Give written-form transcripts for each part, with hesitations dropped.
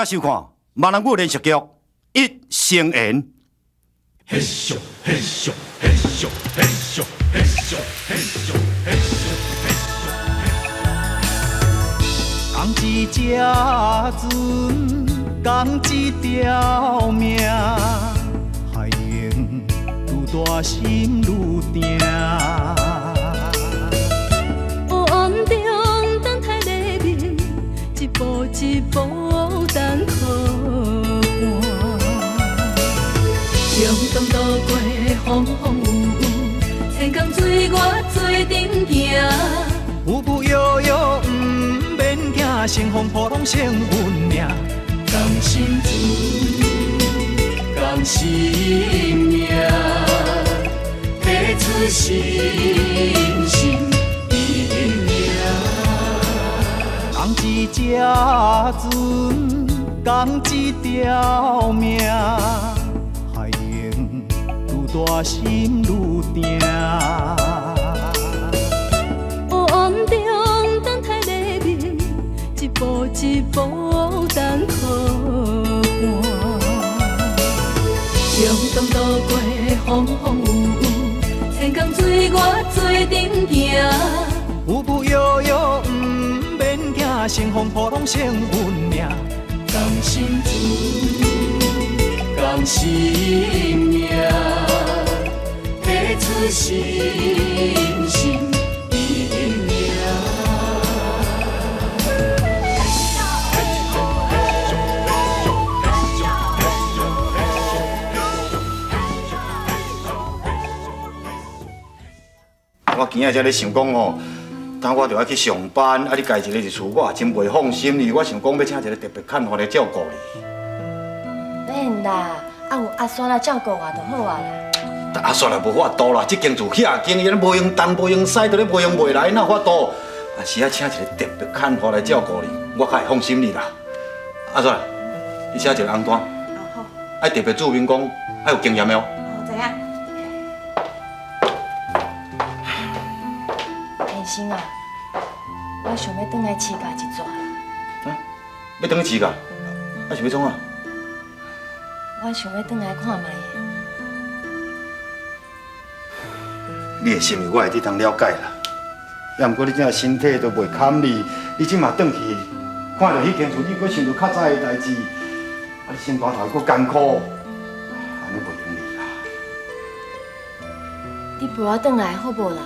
收看闽南语连续剧《一生缘》。嘿咻嘿咻嘿咻嘿咻嘿咻嘿咻嘿咻嘿咻。讲一只船，讲一条命，海用愈大心愈定。黑暗中等待黎明，一步一步等靠岸。向东渡过风风雨雨，千江水我做阵行。浮浮摇摇，不免惊，乘风破浪成运命。同心船，同心命，提出心心一命。讲一只船，讲一条命，海用愈大心愈定。黑暗中等待黎明，一步一步等靠岸。向东渡过风风雨雨，千江水我做阵行。浮浮摇摇，不免惊，乘风破浪成运命。同心船，同心命，提出心心一命。我今仔才咧想讲吼，当我着要去上班，啊，你家一个日厝，我也真袂放心你。我想讲要请一个特别看护来照顾你。免啦，有阿酸来照顾我就好啊啦。但阿煞也无法度啦，这间厝遐经营无用东无用西，都咧无用袂来，哪有法度？啊，是要请一个特别看护来照顾你，我较会放心你啦。阿煞，你写一个红单，好，爱特别注明讲爱有经验的哦。知影。天心啊，我想要转来饲家一逝啦。啊，要转去饲甲？啊是要创啊？我想要转来看卖的。你的心意我会得当了解啦。也毋过你这身体都袂堪你，你即马转去，看到迄间厝，你搁想到较早的代志，啊，你心肝头搁艰苦，安尼袂用你啦。你陪我转来好无啦？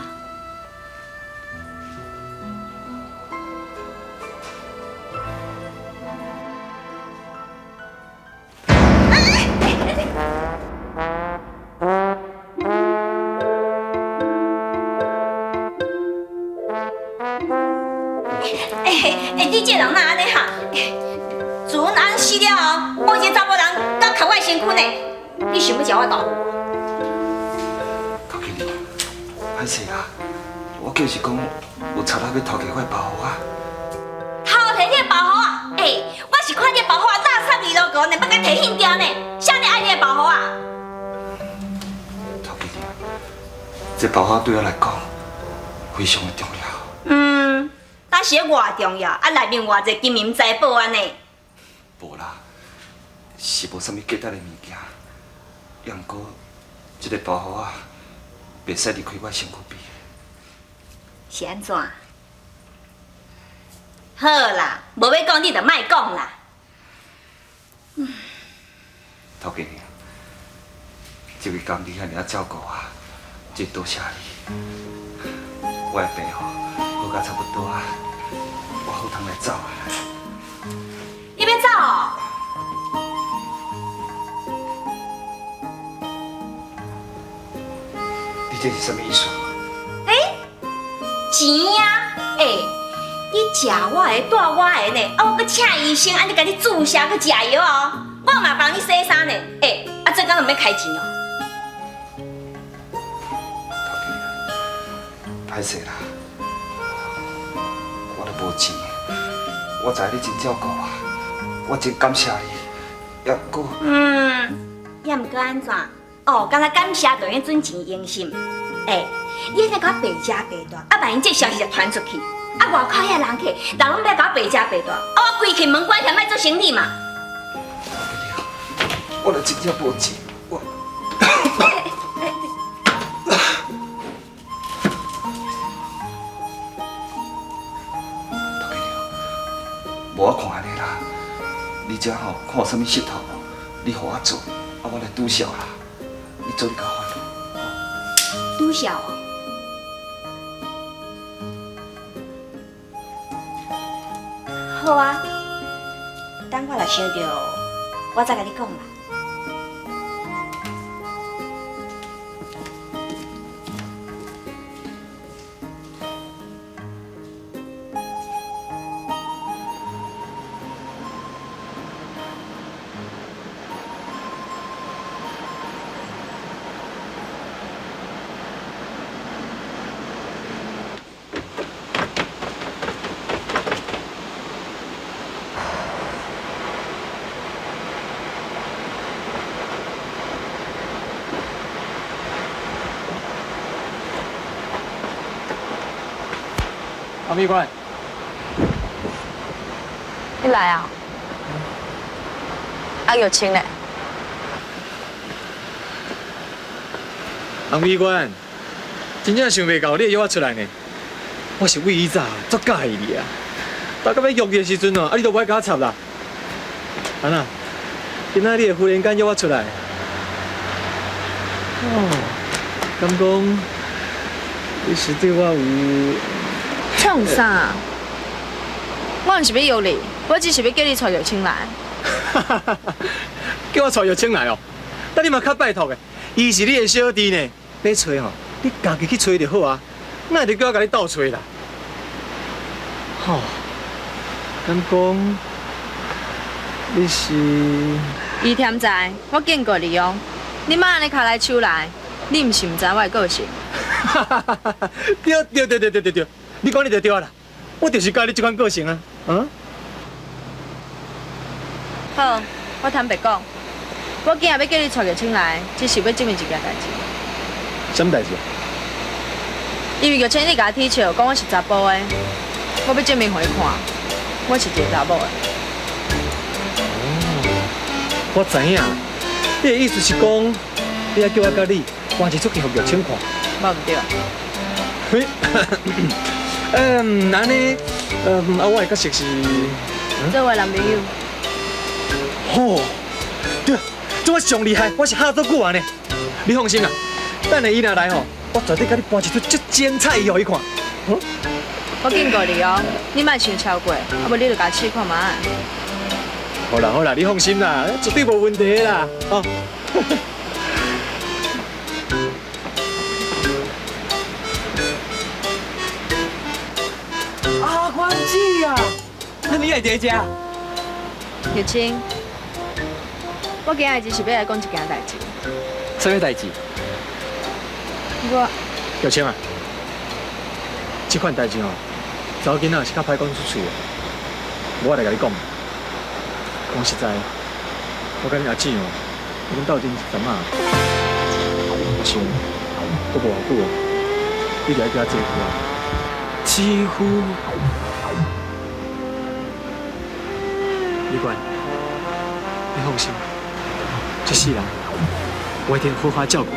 你这人哪安尼哈？船安死了后，我一个查某人敢靠我的身躯呢？你想要食我豆腐？头经理，歹势啦，我就是讲有贼仔要偷摕我的包袱啊！偷摕你的包袱啊？我是看你的包袱垃圾二路高呢，要甲摕现掉呢。啥人爱你的包袱啊？头经理，这包袱对我来讲非常的重要。但是偌重要，啊内面偌济金银财宝安尼。无啦，是无啥物价值的物件，也毋过这个包袱啊，袂使离开我身躯边。是安怎？好啦，无要讲你就莫讲啦。头经理，这位工你遐尔照顾我，真多谢你。我的病吼好甲差不多啊，我好通来走啊。你要走哦？你这是什么意思？钱啊！你食我的，住我的呢，我搁请医生，安尼甲你注射搁食药哦，我嘛帮你洗衫呢。这敢就要开钱哦？歹势啦，我都无钱，我知你真照顾我，我真感谢你，也不过，也毋过安怎？敢若感谢就用准钱用心。你安尼甲我白吃白大，万一这消息就传出去，外口遐人客，人拢要甲我白吃白大，我规气门关起，莫做生意嘛。我就真正无钱，我。头家娘，无我看安尼啦，你遮吼看有啥物佚佗，你互我做，我来拄笑啦。你做你甲我烦。拄笑哦。好啊，等我若想到，我再甲你讲啦。阿蜜官，你来啊？啊，有情嘞！阿蜜官，真正想袂到你会约我出来呢。我是为伊早足介意你啊，大概要约你的时阵哦，你都不爱甲我插啦。安那，今仔你会忽然间约我出来，敢讲你是对我有？创啥？我毋是要约你，我只是要叫你带玉清来。叫我带玉清来哦，但你嘛较拜托的，伊是你的小弟呢，要找吼，你家己去找就好啊，哪会叫我甲你斗找啦？吼，敢讲你是？伊添在，我见过你哦。你莫安尼卡来手来，你毋是毋知我的个性。对，你讲你就对啦，我就是教你这款个性啊，啊？好，我坦白讲，我今日要叫你带玉清来，只是要证明一件代志。什么代志？因为玉清你甲我踢笑，讲我是查甫的，我要证明互伊看，我是一个查某的。我知影，你的意思是讲，你要叫我甲你搬一出去互玉清看。无毋对。嘿，安尼，我的角色是，做我男朋友。吼，对，这我上厉害，我是哈做久啊呢。你放心啦，等下伊若来吼，我绝对甲你搬一出足精彩的互伊看。我见过你哦，你莫想超过，啊无你就甲试看嘛。好啦，你放心啦，绝对无问题的啦，哦。关子啊！你来伫遮？玉清，我今日只是要来讲一件代志。什么代志？我玉清啊，这款代志哦，查某囡仔是较歹讲出嘴的。我来甲你讲，讲实在，我甲你阿姊哦，已经斗阵一阵啊。我想，都无偌久哦，你就要叫我姐夫啊。姐夫。李官，你放心，这世人我一定好好照顾你。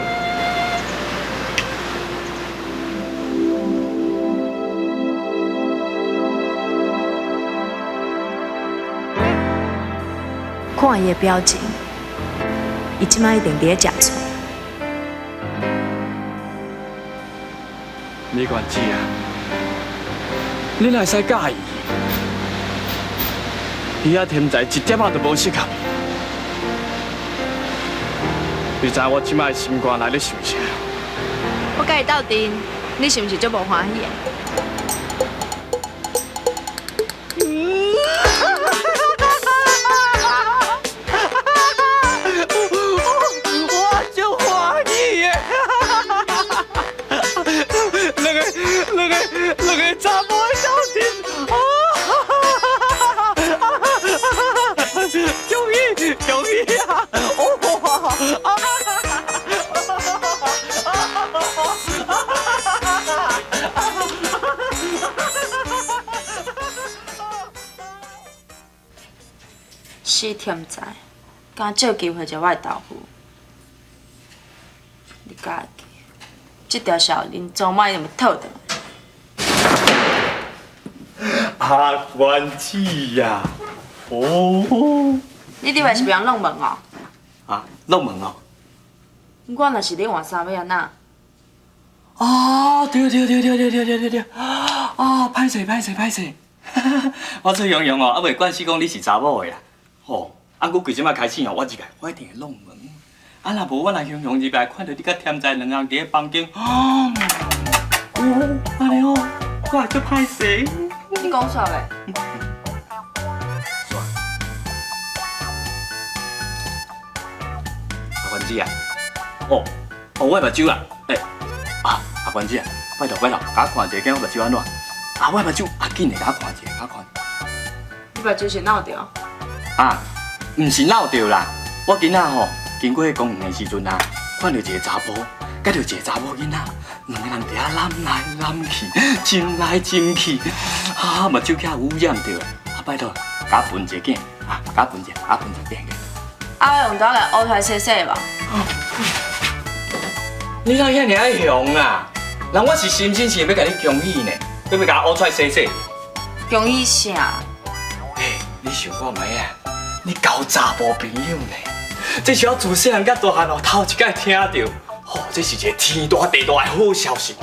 看伊的表情，伊即摆一定伫咧食醋。李官姐啊，你哪会使介意？伊遐天才一点仔都无适合。你知我即摆心肝内咧想啥？我甲伊斗阵，你是毋是足无欢喜的？我就欢喜的。那个查某小弟，容易啊！是天才，敢借机会食我的豆腐。你家己记，这条小林总卖你们偷的。阿关子呀，哦，你伫位是别人弄门哦？啊，弄门哦。我若是你换衫要安怎？哦，对，哦，歹势，我做洋洋哦，还袂惯死讲你是查某的啦。吼，啊，我规即摆开始哦，我入来我一定会弄门。啊，若无我若洋洋入来，看到你甲添在两人伫咧房间，哦，安尼哦，我也足歹势。你讲煞袂？阿关子啊，哦，我的目睭啊，阿关子啊，拜托，甲我看一下，我目睭安怎？我的目睭，紧的，甲我看一下，甲我看。你目睭是闹着？啊，毋是闹着啦，我今仔吼经过公园的时阵啊，看到一个查甫，甲着一个查某囡仔，两个人伫遐揽来揽去，亲来亲去，目睭遐污染着，拜托，甲我分一个，甲我分一个。我用刀来乌出来洗洗吧。你哪遐尔爱凶啊？人我是真心是要甲你恭喜呢，要甲我乌出来洗洗。恭喜啥？你想看卖啊？你交查甫朋友呢？这是我自细汉到大汉哦头一摆听到，这是一个天大地大的好消息。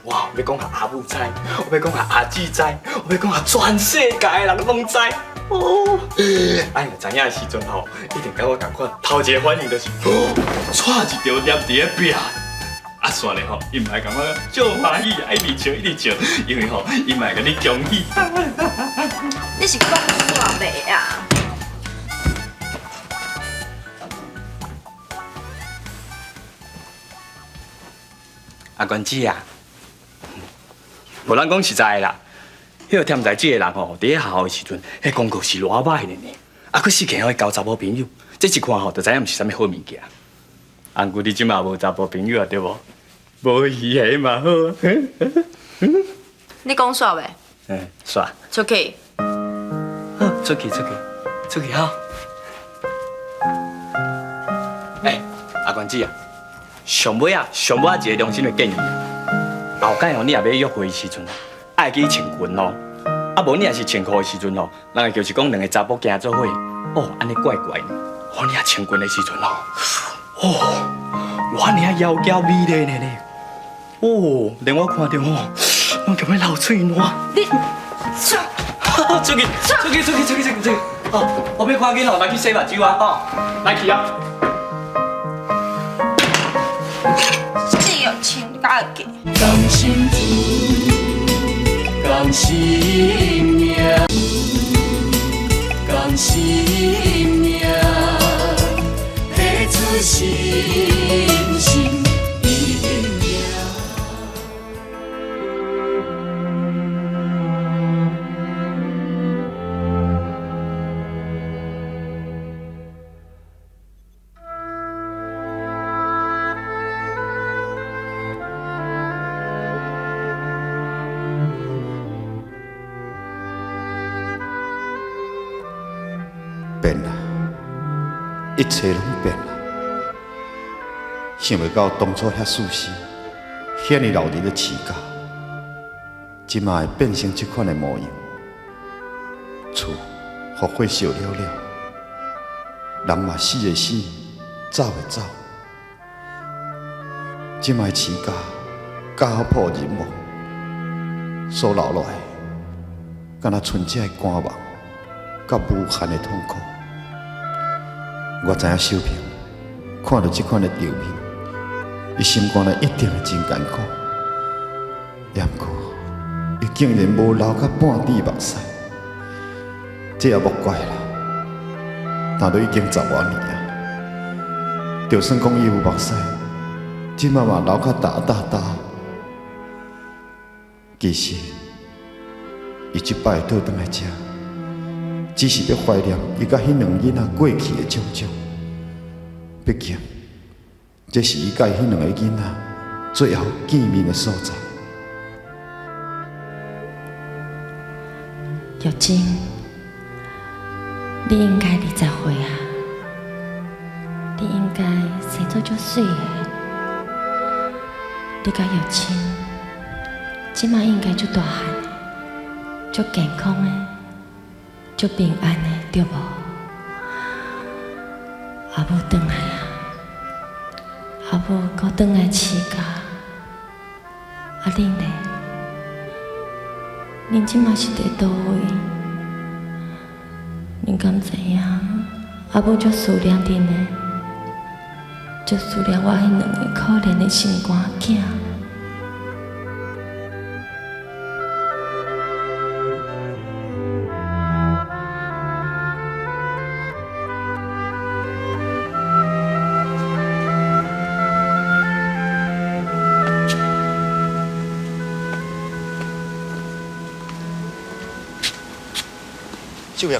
哇！要讲下阿母知，我要讲下阿姊知，我要讲下全世界的人拢知。哦，哎呀，知影的时阵吼，一定甲我同款，头一个反应就是，带一条捏伫个壁。啊，算了吼，伊唔来甲我做欢喜，一直笑，因为吼，伊唔来甲你恭喜。你是讲煞袂啊？阿关子啊，无咱讲实在的啦，迄个添在即个人吼，伫咧学校的时阵，迄功课是偌歹的呢。啊，佮死硬会交查某朋友，这一看吼，就知影毋是啥物好物件。安姑你即马无查甫朋友啊，对无？无遗下嘛好。你讲煞袂？煞。出去。好，出去好。阿关子啊，上尾一个良心的建议，后摆哦，你也要约会的时阵，爱记穿裙咯。啊，无你若是穿裤的时阵哦，人会就是讲两个查甫行做伙，安尼怪怪呢。你若穿裙的时阵我尔窈窕美丽呢，连我看到拢感觉流嘴汗。你出去！我要看紧来去洗目睭啊！来去啊！只有亲家己。甘心做，甘心命，甘心命，付出心心一定赢。变啦，一切拢变啦。想袂到当初遐自私、遐尼老实的饲家，即马会变成这款的模样。厝互火烧了了，人嘛死的死，走的走。即马饲家家破人亡，所留落来，敢若剩下的干望，甲无限的痛苦。我知影小平看到这款的场面，伊心肝内一定会真艰苦。然而，伊竟然无流到半滴目屎，这也莫怪啦。但都已经10多年啊，就算讲伊有目屎，即马嘛流较大。其实，伊即摆倒转来遮。只是要怀念伊甲迄两囡仔过去的种种，毕竟这是伊甲迄两个囡仔最后见面的所在。玉晶，你应该20岁啊，阁足水的，你甲叶青，即马应该足大汉的，足健康的，足平安的，对无？阿母转来啊，阿母阁转来饲家，啊恁呢？恁即马是伫倒位？恁敢知影？阿母足思念恁的，足思念我迄两个可怜的心肝囝。秀平，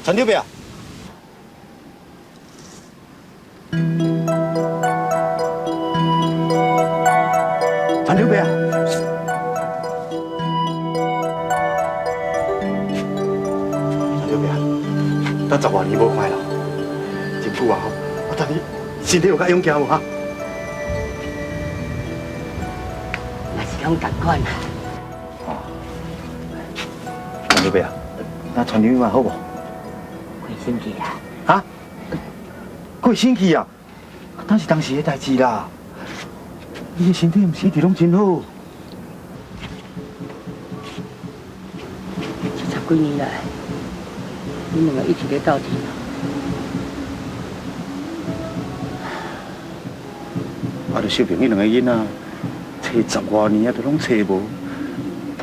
陈六伯，陈六伯，陈六伯，咱10多年无看了，真久啊！我等你身体有较勇健无哈？也是拢同款啦。陈六伯啊，那传女嘛好无？亏心去啊！啊？过身去啊？那是当时的代志啦。你的身体毋是一直拢真好。这10几年来，你两个一直在斗阵啊。啊，着秀萍迄两个囡仔，找10多年啊，都拢找无。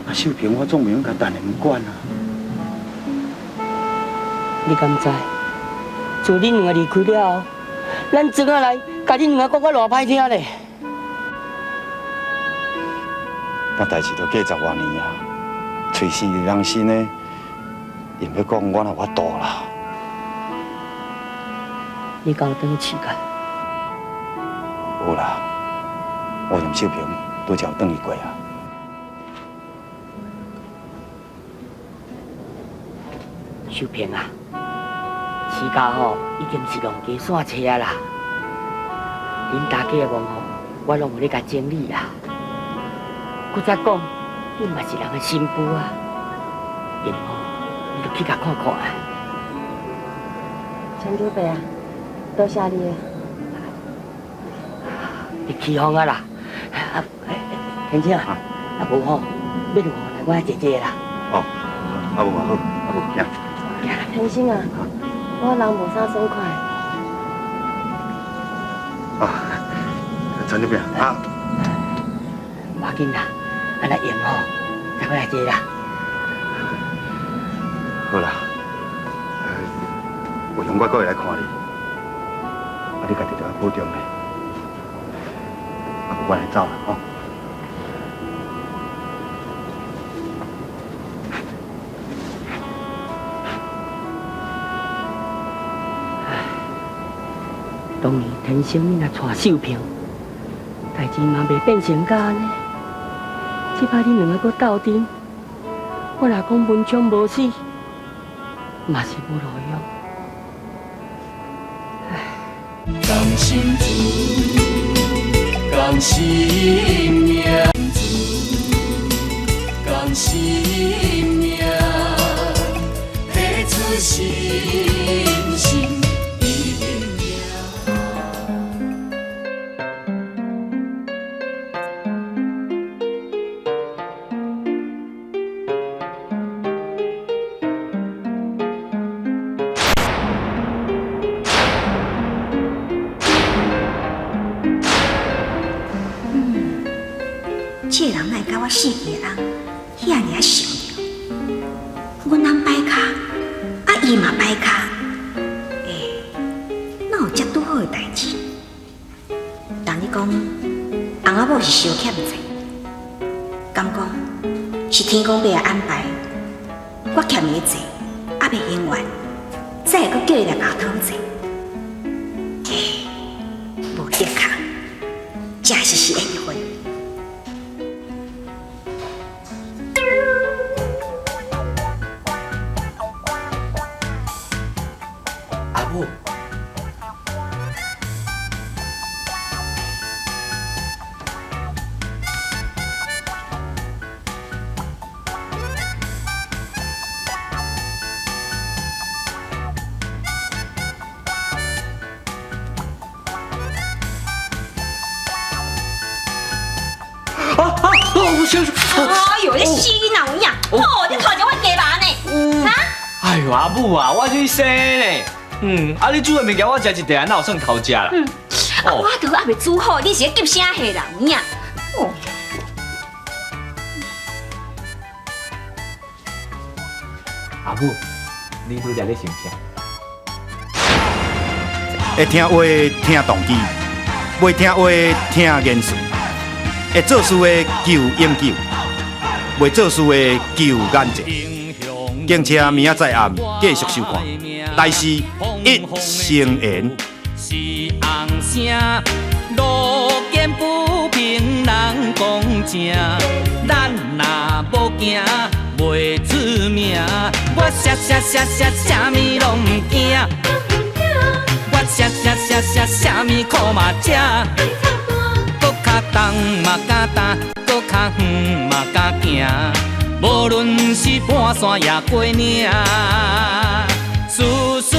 啊，秀萍我总袂用甲等下唔管啊。你敢知？自恁两个离开了后，咱庄仔来，甲恁两个讲我偌歹听咧。那代志都过10多年啊，随时人心呢，因要讲我若法度啦。你敢有转去饲家？有啦，我同秀萍拄才有转去过啊。秀萍啊，饲家吼已经是农家线车啊啦。恁大家的忙吼，我拢有咧甲整理啦。搁再讲，恁嘛是人的新妇啊，因吼你著去甲看看啊。陈九伯啊，多谢你啊！你起哄啊啦！啊，天青啊，啊无吼，要就来我姐姐啦。哦，啊无嘛好，啊无行。天星啊，我人无啥爽快。啊，陈九伯啊，无要紧啦，安尼用吼，再过来坐啦。好啦，有空我过会来看你，啊你家己着要保重咧。啊，我来走啦，吼。当年天生你若娶秀萍，代志嘛袂变成甲安尼。即摆恁两个搁斗阵，我若讲文昌无死，嘛是无路用。讲心事，讲生命，讲生命，提出信心。这人乃甲我4个人遐尔啊想着，阮人摆卡，啊伊嘛摆卡，哪有遮拄好的代志？但你讲，翁仔某是小欠债，敢讲是天公伯的安排？我欠伊的债，还袂还完，再会阁叫伊来甲我讨债？无得卡，真是缘分。哎呦，你死哪有影？哦，你头前我鸡麻呢？哈？哎呦，阿母啊，我去洗呢。啊，你煮的物件我食一袋，哪有算偷食啦？我都还未煮好，你是咧急啥下人呀？哦。阿母，你拄则咧想啥？会听话听动机，袂听话听言辞，会做事的求永久，袂做事的求眼疾。敬请明仔载暗继续收看，来世一生缘。是红声，路见不平人讲正，咱若无行袂出名。我啥物拢唔惊，我啥物苦嘛食，搁较重嘛敢担，搁较远嘛敢行。无论是半山也过岭，事事